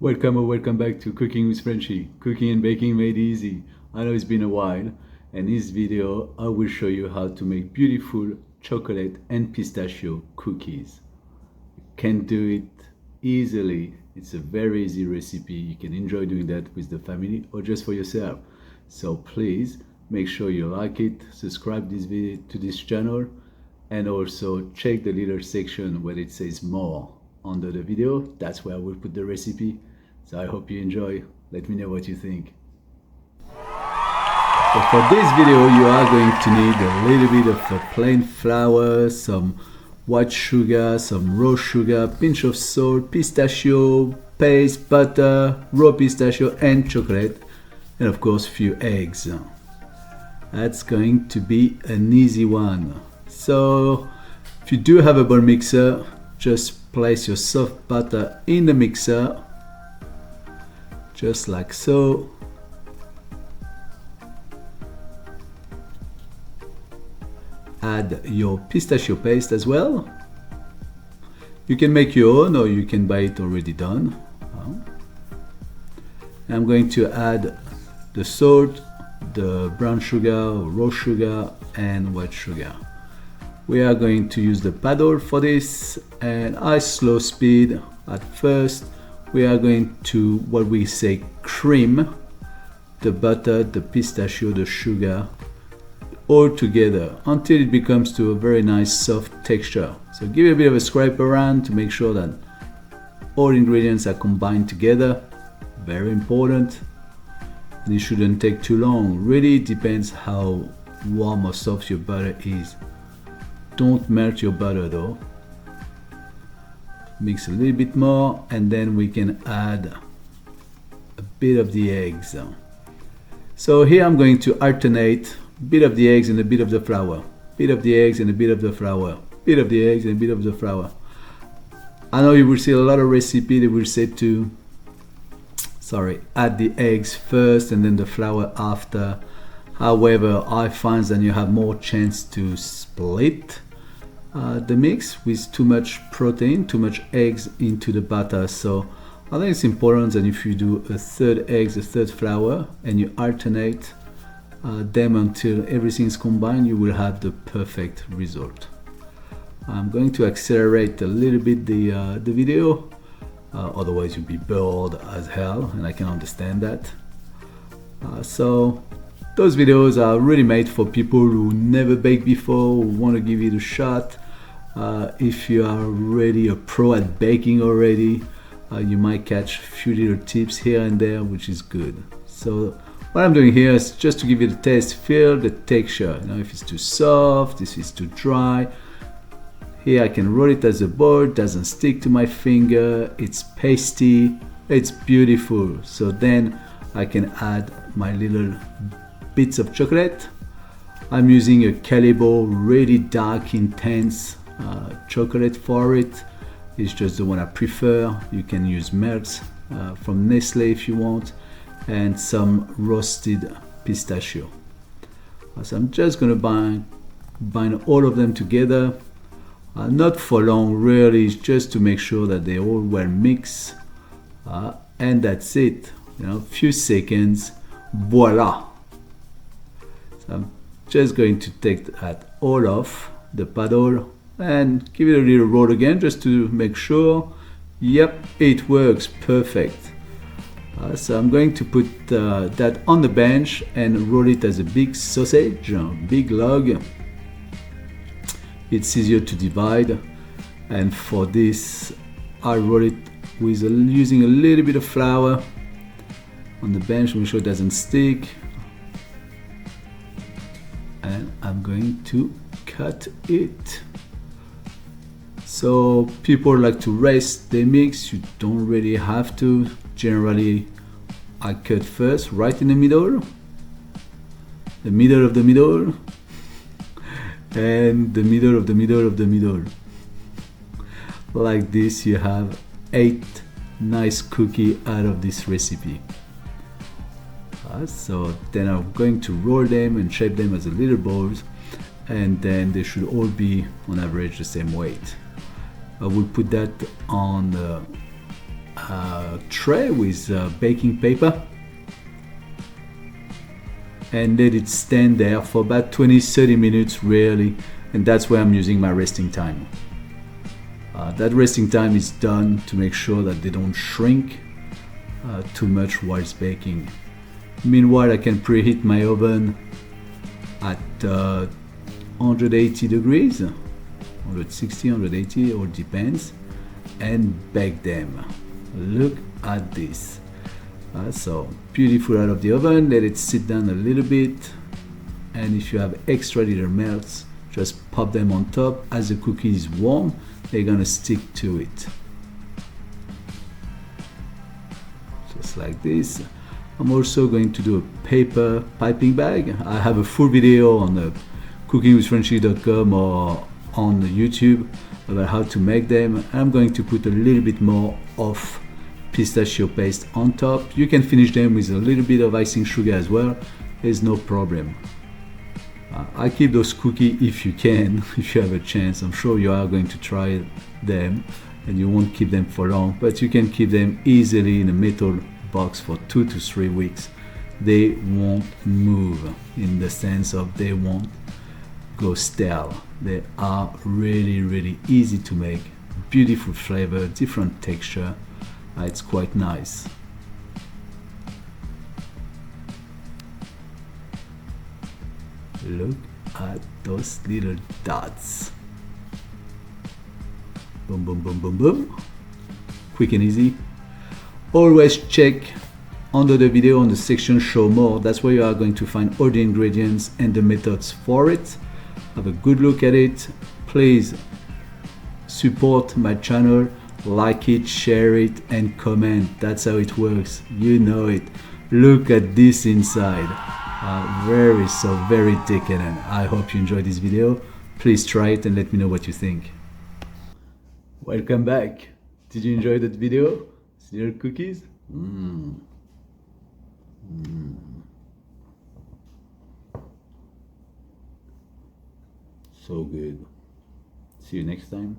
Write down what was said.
Welcome or welcome back to Cooking with Frenchy, cooking and baking made easy. I know it's been a while, and in this video I will show you how to make beautiful chocolate and pistachio cookies. You can do it easily. It's a very easy recipe. You can enjoy doing that with the family or just for yourself. So please make sure you like it, subscribe this video to this channel, and also check the little section where it says more under the video. That's where I will put the recipe. So I hope you enjoy. Let me know what you think. So for this video you are going to need a little bit of plain flour, some white sugar, some raw sugar, pinch of salt, pistachio paste, butter, raw pistachio and chocolate, and of course few eggs. That's going to be an easy one. So if you do have a bowl mixer, just place your soft butter in the mixer, just like so. Add your pistachio paste as well. You can make your own or you can buy it already done. I'm going to add the salt, the brown sugar, raw sugar and white sugar. We are going to use the paddle for this, and at slow speed at first. We are going to, what we say, cream the butter, the pistachio, the sugar all together until it becomes to a very nice soft texture. So give it a bit of a scrape around to make sure that all ingredients are combined together. Very important. And it shouldn't take too long. Really depends how warm or soft your butter is. Don't melt your butter though. Mix a little bit more and then we can add a bit of the eggs. So here I'm going to alternate a bit of the eggs and a bit of the flour. Bit of the eggs and a bit of the flour. Bit of the eggs and a bit of the flour. I know you will see a lot of recipes that will say to add the eggs first and then the flour after. However, I find that you have more chance to split the mix with too much protein, too much eggs into the batter. So I think it's important that if you do a third eggs, a third flour, and you alternate them until everything is combined, you will have the perfect result. I'm going to accelerate a little bit the video, otherwise you'll be bored as hell, and I can understand that. So those videos are really made for people who never baked before, who want to give it a shot. If you are already a pro at baking already, you might catch a few little tips here and there, which is good. So what I'm doing here is just to give you the taste, feel the texture. You know, if it's too soft, if it's too dry. Here I can roll it as a ball, doesn't stick to my finger, it's pasty, it's beautiful. So then I can add my little bits of chocolate. I'm using a Calibre really dark, intense chocolate for it. It's just the one I prefer. You can use melts from Nestle if you want, and some roasted pistachio. So I'm just going to bind all of them together. Not for long, really, it's just to make sure that they all well mix. And that's it. You know, a few seconds, voila. So I'm just going to take that all off the paddle and give it a little roll again just to make sure. Yep, it works perfect. So I'm going to put that on the bench and roll it as a big sausage, a big log. It's easier to divide, and for this I roll it with using a little bit of flour on the bench, make sure it doesn't stick. And I'm going to cut it. So people like to rest their mix, you don't really have to. Generally I cut first right in the middle of the middle, and the middle of the middle of the middle. Like this you have 8 nice cookies out of this recipe. So then I'm going to roll them and shape them as a little balls, and then they should all be on average the same weight. I will put that on tray with baking paper and let it stand there for about 20-30 minutes really, and that's where I'm using my resting time. That resting time is done to make sure that they don't shrink too much while it's baking. Meanwhile, I can preheat my oven at 180 degrees, 160, 180, all depends, and bake them. Look at this. So beautiful out of the oven. Let it sit down a little bit, and if you have extra little melts, just pop them on top. As the cookie is warm, they're gonna stick to it. Just like this. I'm also going to do a paper piping bag. I have a full video on the cookingwithfrenchy.com or on YouTube about how to make them. I'm going to put a little bit more of pistachio paste on top. You can finish them with a little bit of icing sugar as well. There's no problem. I keep those cookies if you can, if you have a chance. I'm sure you are going to try them and you won't keep them for long, but you can keep them easily in a metal box for 2 to 3 weeks. They won't move, in the sense of they won't go stale. They are really easy to make, beautiful flavor, different texture. It's quite nice. Look at those little dots. Boom, boom, boom, boom, boom. Quick and easy. Always check under the video on the section show more. That's where you are going to find all the ingredients and the methods for it. Have a good look at it. Please support my channel, like it, share it, and comment. That's how it works. You know it. Look at this inside. Very decadent. I hope you enjoyed this video. Please try it and let me know what you think. Welcome back. Did you enjoy that video? Little cookies? So good. See you next time.